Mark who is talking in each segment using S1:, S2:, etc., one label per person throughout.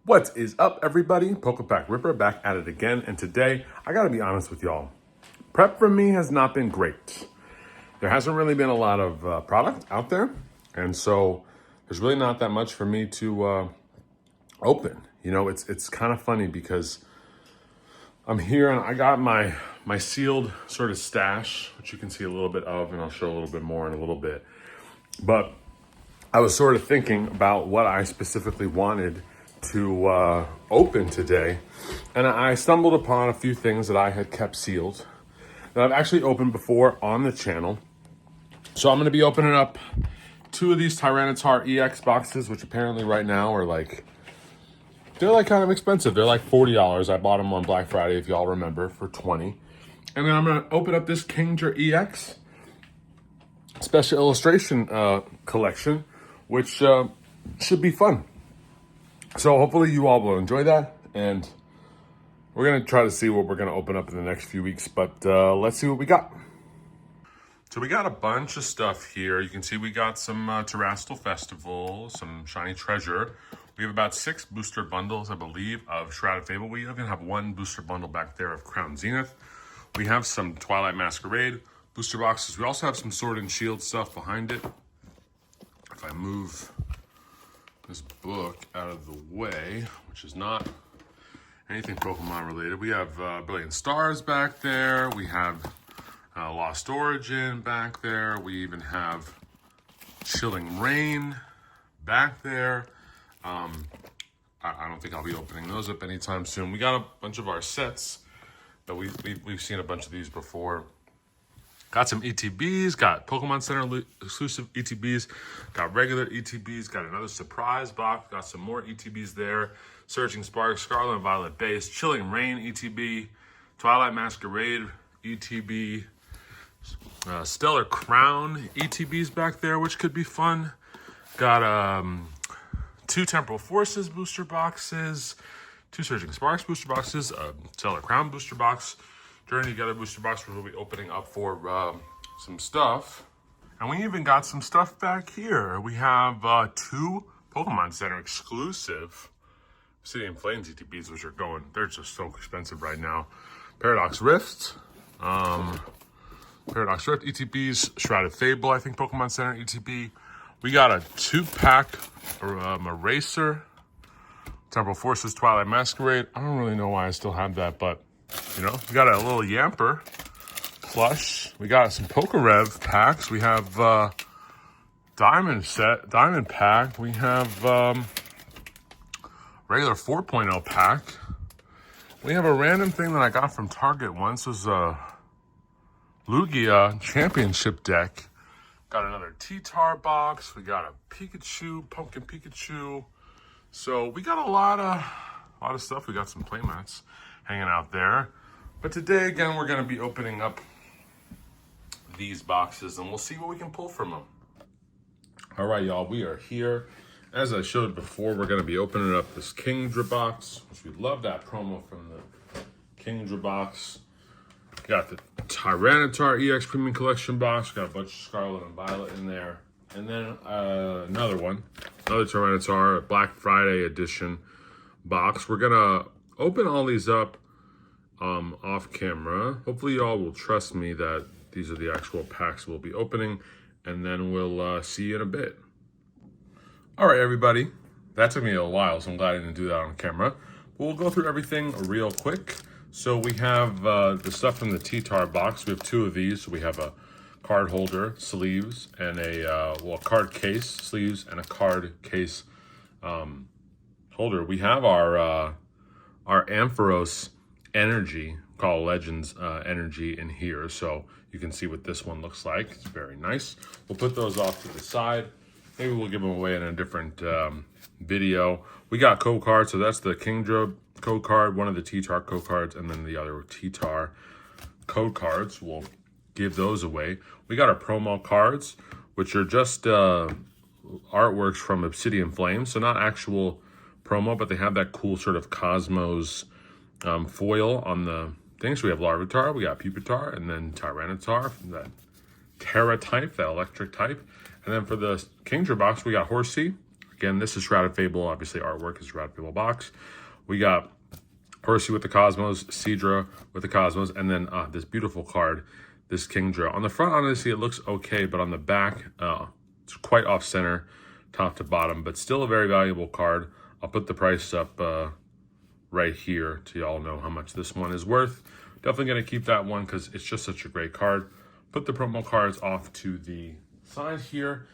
S1: What is up, everybody? Pokepack Ripper back at it again, and today I gotta be honest with y'all. Prep for me has not been great. There hasn't really been a lot of product out there, and so there's really not that much for me to open. You know, it's kind of funny because I'm here and I got my sealed sort of stash, which you can see a little bit of, and I'll show a little bit more in a little bit. But I was sort of thinking about what I specifically wanted to open today, and I stumbled upon a few things that I had kept sealed that I've actually opened before on the channel. So I'm going to be opening up two of these Tyranitar EX boxes, which apparently right now are they're like kind of expensive. They're like $40. I bought them on Black Friday, if y'all remember, for $20. And then I'm going to open up this Kingdra EX special illustration collection, which should be fun. So hopefully you all will enjoy that, and we're going to try to see what we're going to open up in the next few weeks, but let's see what we got. So we got a bunch of stuff here. You can see we got some Terrestrial Festival, some Shiny Treasure. We have about 6 booster bundles, I believe, of Shrouded Fable. We even have 1 booster bundle back there of Crown Zenith. We have some Twilight Masquerade booster boxes. We also have some Sword and Shield stuff behind it. If I move this book out of the way, which is not anything Pokemon related. We have Brilliant Stars back there. We have Lost Origin back there. We even have Chilling Rain back there. I don't think I'll be opening those up anytime soon. We got a bunch of our sets that we've seen a bunch of these before. Got some ETBs, got Pokemon Center exclusive ETBs, got regular ETBs, got another surprise box, got some more ETBs there. Surging Spark, Scarlet and Violet Base, Chilling Rain ETB, Twilight Masquerade ETB, Stellar Crown ETBs back there, which could be fun. Got 2 Temporal Forces booster boxes, 2 Surging Sparks booster boxes, a Stellar Crown booster box, Journey Together booster box, which we'll be opening up for some stuff. And we even got some stuff back here. We have 2 Pokemon Center exclusive Obsidian Flames ETBs, which are they're just so expensive right now. Paradox Rift ETBs, Shrouded Fable, I think Pokemon Center ETB. We got a 2-pack Eraser, Temporal Forces, Twilight Masquerade. I don't really know why I still have that, but you know, we got a little Yamper plush. We got some Pokerev packs. We have Diamond pack. We have regular 4.0 pack. We have a random thing that I got from Target once. Was a Lugia Championship deck. Got another T-Tar box. We got a Pikachu, Pumpkin Pikachu. So we got a lot of stuff. We got some playmats hanging out there. But today, again, we're going to be opening up these boxes, and we'll see what we can pull from them. All right, y'all, we are here. As I showed before, we're going to be opening up this Kingdra box, which we love that promo from the Kingdra box. Got the Tyranitar EX Premium Collection box. Got a bunch of Scarlet and Violet in there. And then another Tyranitar Black Friday edition box. We're going to open all these up off camera. Hopefully y'all will trust me that these are the actual packs we'll be opening, and then we'll see you in a bit. All right, everybody. That took me a while, so I'm glad I didn't do that on camera. But we'll go through everything real quick. So we have the stuff from the T-Tar box. We have 2 of these. So we have a card holder, sleeves, and a card case, sleeves, and a card case holder. We have our Ampharos Energy, called Legends Energy, in here. So you can see what this one looks like. It's very nice. We'll put those off to the side. Maybe we'll give them away in a different video. We got code cards. So that's the Kingdra code card, one of the T-Tar code cards, and then the other T-Tar code cards. We'll give those away. We got our promo cards, which are just artworks from Obsidian Flames. So not actual promo, but they have that cool sort of Cosmos foil on the thing. So we have Larvitar, we got Pupitar, and then Tyranitar, that Terra type, that electric type. And then for the Kingdra box, we got Horsea, Again, this is Shrouded Fable. Obviously, artwork is Shrouded Fable box. We got Percy with the Cosmos, Cedra with the Cosmos, and then this beautiful card, this Kingdra. On the front, honestly, it looks okay, but on the back, it's quite off-center, top to bottom, but still a very valuable card. I'll put the price up right here to y'all know how much this one is worth. Definitely going to keep that one because it's just such a great card. Put the promo cards off to the side here.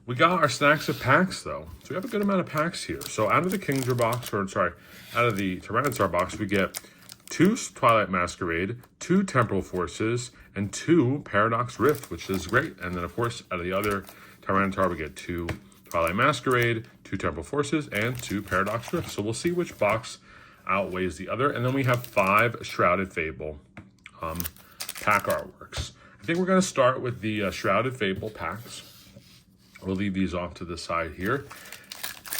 S1: We got our stacks of packs, though. So we have a good amount of packs here. So out of the Kingdra box, or sorry, out of the Tyranitar box, we get 2 Twilight Masquerade, 2 Temporal Forces, and 2 Paradox Rift, which is great. And then, of course, out of the other Tyranitar, we get 2 Twilight Masquerade, 2 Temporal Forces, and 2 Paradox Rift. So we'll see which box outweighs the other. And then we have 5 Shrouded Fable pack artworks. I think we're going to start with the Shrouded Fable packs. We'll leave these off to the side here.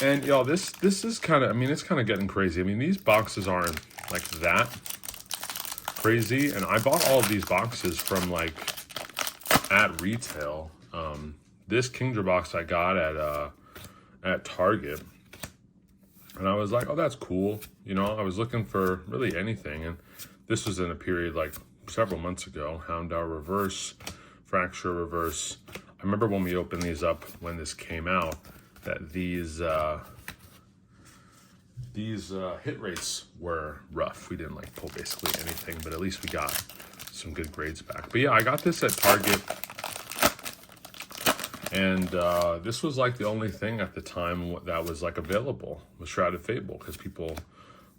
S1: And y'all, this is kind of, I mean, it's kind of getting crazy. I mean, these boxes aren't like that crazy. And I bought all of these boxes from like at retail. This Kingdra box I got at Target. And I was like, oh, that's cool. You know, I was looking for really anything. And this was in a period like several months ago. Houndour Reverse, Fracture Reverse. I remember when we opened these up when this came out that these hit rates were rough. We didn't like pull basically anything, but at least we got some good grades back. But yeah, I got this at Target, and this was like the only thing at the time that was like available with Shrouded Fable, because people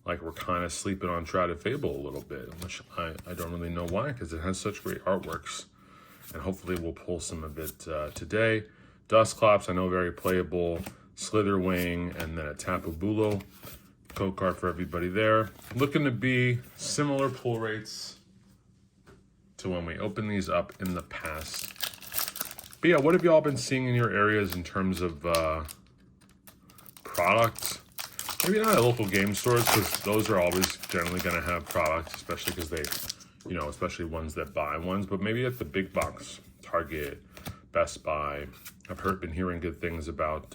S1: like were kind of sleeping on Shrouded Fable a little bit, which I don't really know why, because it has such great artworks. And hopefully we'll pull some of it today. Dusclops, I know, very playable. Slitherwing, and then a Tapu Bulu. Code card for everybody there. Looking to be similar pull rates to when we opened these up in the past. But yeah, what have y'all been seeing in your areas in terms of product? Maybe not at local game stores, because those are always generally going to have product, especially because they, you know, especially ones that buy ones, but maybe at the big box, Target, Best Buy. I've been hearing good things about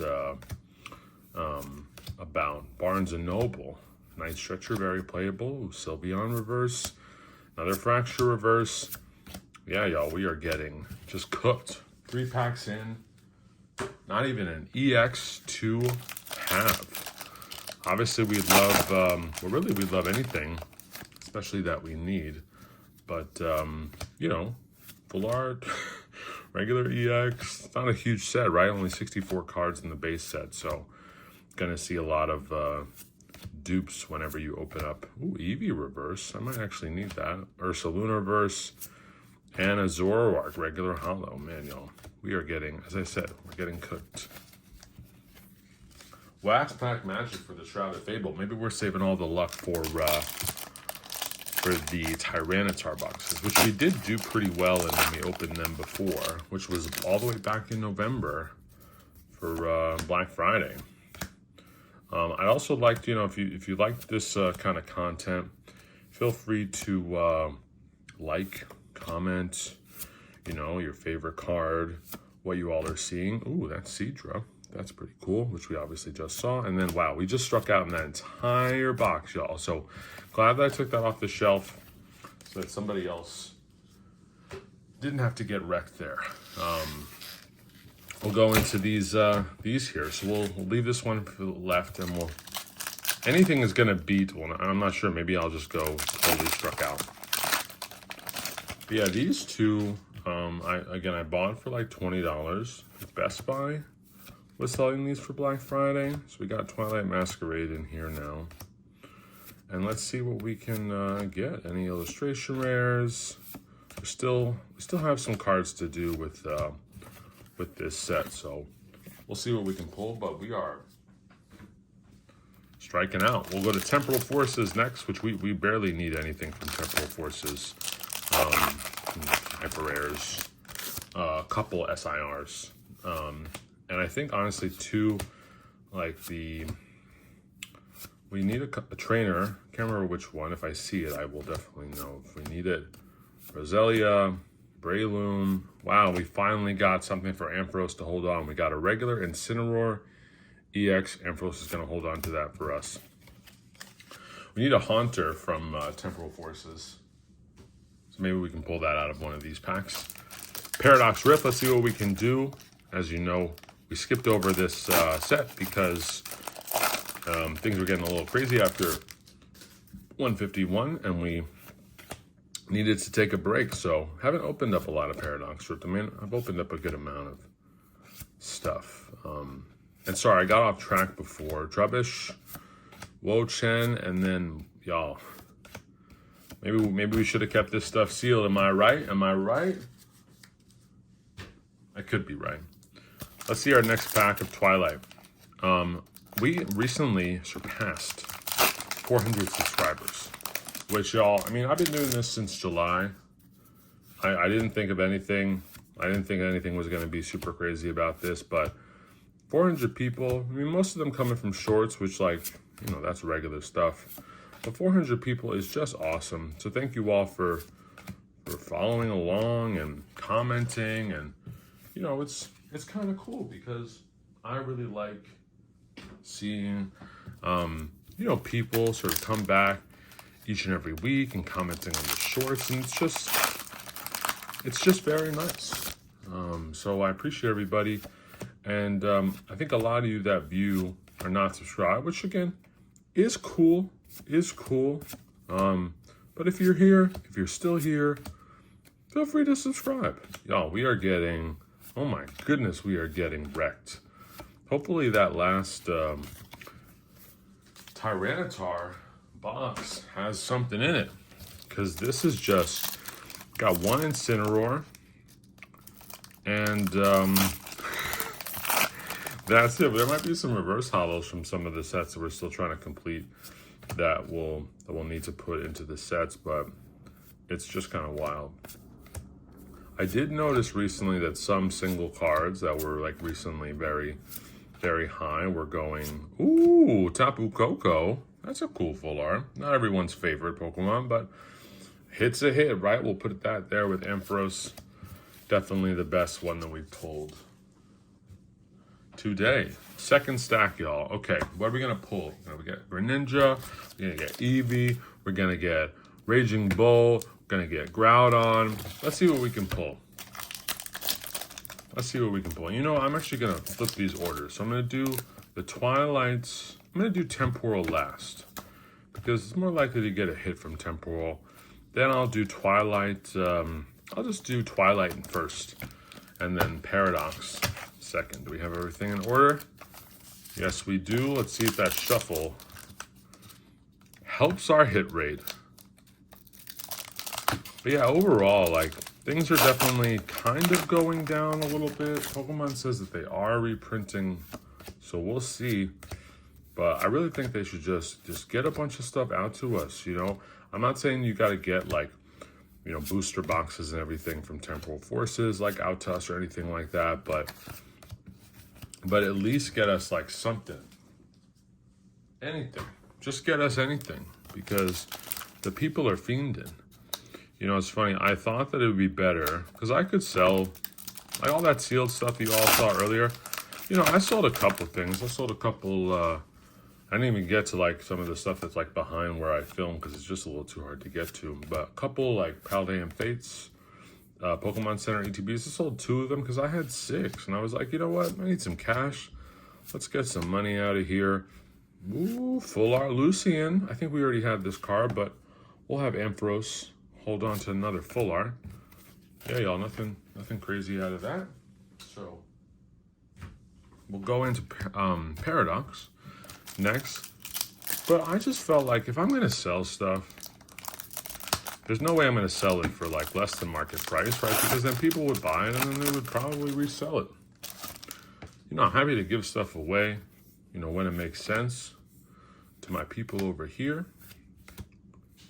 S1: Barnes & Noble. Night Stretcher, very playable. Sylveon Reverse, another Fracture Reverse. Yeah, y'all, we are getting just cooked. 3 packs in, not even an EX to have. Obviously, we'd love, we'd love anything, especially that we need. But, you know, full art, regular EX, it's not a huge set, right? Only 64 cards in the base set, so gonna see a lot of dupes whenever you open up. Ooh, Eevee Reverse, I might actually need that. Ursaluna Reverse, and a Zoroark regular holo. Man, y'all, we are getting, as I said, we're getting cooked. Wax Pack Magic for the Shrouded Fable. Maybe we're saving all the luck for the Tyranitar boxes, which we did do pretty well in when we opened them before, which was all the way back in November for Black Friday. I'd also like to, you know, if you like this kind of content, feel free to like, comment, you know, your favorite card, what you all are seeing. Ooh, that's Cedra. That's pretty cool, which we obviously just saw. And then, wow, we just struck out in that entire box, y'all. So glad that I took that off the shelf so that somebody else didn't have to get wrecked there. We'll go into these here. So we'll leave this one for the left, and anything is going to beat, well, I'm not sure. Maybe I'll just go totally struck out. But yeah, these two, I bought for like $20. Best Buy was selling these for Black Friday. So we got Twilight Masquerade in here now. And let's see what we can get. Any illustration rares. We still have some cards to do with this set. So we'll see what we can pull, but we are striking out. We'll go to Temporal Forces next, which we barely need anything from Temporal Forces. Hyper rares, a couple SIRs. And I think, honestly, two, like we need a trainer. Can't remember which one. If I see it, I will definitely know if we need it. Roselia, Breloom. Wow, we finally got something for Ampharos to hold on. We got a regular Incineroar, EX. Ampharos is going to hold on to that for us. We need a Haunter from Temporal Forces. So maybe we can pull that out of one of these packs. Paradox Rift, let's see what we can do. As you know, we skipped over this set because things were getting a little crazy after 151, and we needed to take a break. So haven't opened up a lot of Paradox Rift. I mean, I've opened up a good amount of stuff. And sorry, I got off track before. Drubbish, Wo Chen, and then y'all. Maybe we should have kept this stuff sealed. Am I right? Am I right? I could be right. Let's see our next pack of Twilight. We recently surpassed 400 subscribers, which y'all, I mean, I've been doing this since July. I didn't think of anything. I didn't think anything was going to be super crazy about this, but 400 people, I mean, most of them coming from shorts, which, like, you know, that's regular stuff. But 400 people is just awesome. So thank you all for following along and commenting. And, you know, it's kind of cool because I really like seeing, you know, people sort of come back each and every week and commenting on the shorts. And it's just very nice. So I appreciate everybody. And I think a lot of you that view are not subscribed, which again is cool. But if you're here, if you're still here, feel free to subscribe. Y'all, we are getting, oh my goodness, we are getting wrecked. Hopefully that last Tyranitar box has something in it, because this is just got one Incineroar, and that's it. But there might be some reverse hollows from some of the sets that we're still trying to complete that we'll need to put into the sets, but it's just kind of wild. I did notice recently that some single cards that were like recently very, very high were going, ooh, Tapu Koko. That's a cool full art. Not everyone's favorite Pokemon, but hit's a hit, right? We'll put that there with Ampharos. Definitely the best one that we pulled today. Second stack, y'all. Okay, what are we gonna pull? We get Greninja, we're gonna get Eevee, we're gonna get Raging Bull, we're gonna get Groudon. Let's see what we can pull. Let's see what we can pull. You know, I'm actually gonna flip these orders. So I'm gonna do the Twilights. I'm gonna do Temporal last because it's more likely to get a hit from Temporal. Then I'll do Twilight. I'll just do Twilight first, and then Paradox second. Do we have everything in order? Yes, we do. Let's see if that shuffle helps our hit rate. But yeah, overall, like, things are definitely kind of going down a little bit. Pokemon says that they are reprinting, so we'll see. But I really think they should just get a bunch of stuff out to us, you know? I'm not saying you got to get, like, you know, booster boxes and everything from Temporal Forces, like out to us or anything like that, but at least get us like something, anything. Just get us anything, because the people are fiending. You know, it's funny. I thought that it would be better because I could sell like all that sealed stuff you all saw earlier. You know, I sold a couple things. I sold a couple. I didn't even get to like some of the stuff that's like behind where I film because it's just a little too hard to get to. But a couple like Paldean Fates, Pokemon Center ETBs. I sold 2 of them because I had 6, and I was like, you know what? I need some cash. Let's get some money out of here. Ooh, full art Lucian. I think we already had this card, but we'll have Ampharos hold on to another full art. Yeah, y'all, nothing crazy out of that. So we'll go into Paradox next. But I just felt like if I'm gonna sell stuff, there's no way I'm gonna sell it for like less than market price, right? Because then people would buy it and then they would probably resell it. You know, I'm happy to give stuff away, you know, when it makes sense to my people over here.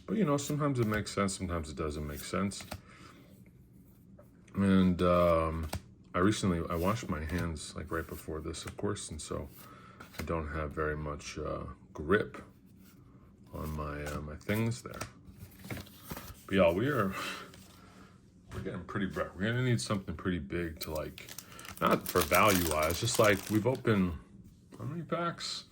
S1: But, you know, sometimes it makes sense, sometimes it doesn't make sense. And I washed my hands like right before this, of course, and so I don't have very much grip on my my things there. But y'all, we're getting pretty bright. We're gonna need something pretty big to like, not for value wise, just like we've opened How many packs?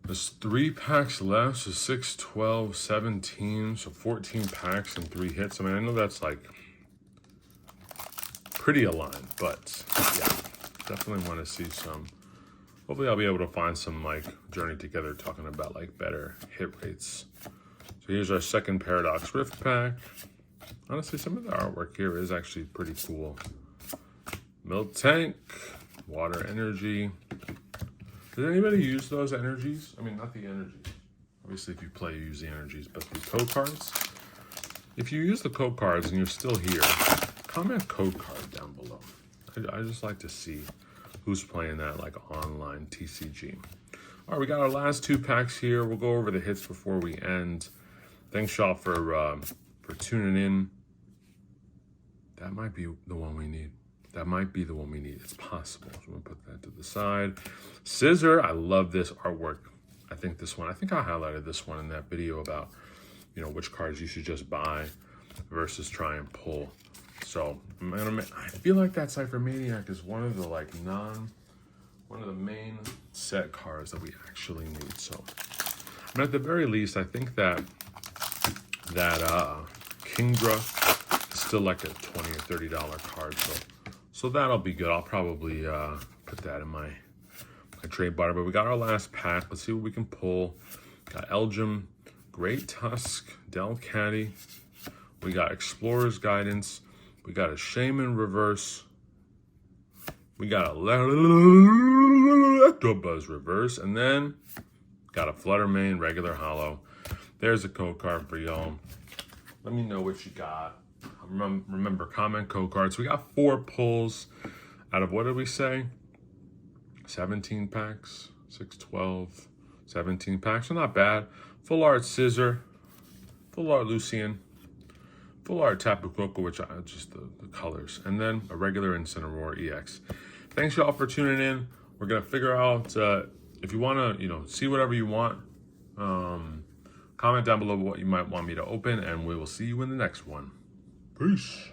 S1: There's 3 packs left, so 6, 12, 17, so 14 packs and 3 hits. I mean, I know that's like pretty aligned, but yeah, definitely want to see some. Hopefully I'll be able to find some like Journey Together talking about like better hit rates. So here's our second Paradox Rift pack. Honestly, some of the artwork here is actually pretty cool. Milk Tank, Water Energy. Does anybody use those energies? I mean, not the energies. Obviously, if you play, you use the energies, but the code cards. If you use the code cards and you're still here, comment code card down below. I just like to see who's playing that like online TCG. All right, we got our last 2 packs here. We'll go over the hits before we end. Thanks, y'all, for tuning in. That might be the one we need. That might be the one we need. It's possible. So I'm gonna put that to the side. Scissor, I love this artwork. I think I highlighted this one in that video about, you know, which cards you should just buy versus try and pull. So I feel like that Cypher Maniac is one of the main set cards that we actually need. So I mean, at the very least, I think that Kingdra is still like a $20 or $30 card. So that'll be good. I'll probably put that in my trade bar. But we got our last pack. Let's see what we can pull. Got Elgin, Great Tusk, Delcatty. We got Explorer's Guidance. We got a Shaman Reverse. We got a Electabuzz Reverse. And then got a Fluttermane regular holo. There's a code card for y'all. Let me know what you got. Remember, comment code cards. We got 4 pulls out of, what did we say? 17 packs, 6, 12, 17 packs. So not bad. Full art Scissor, full art Lucian, full art Tapu Koko, which I just the colors, and then a regular Incineroar EX. Thanks y'all for tuning in. We're gonna figure out if you wanna, see whatever you want. Comment down below what you might want me to open, and we will see you in the next one. Peace.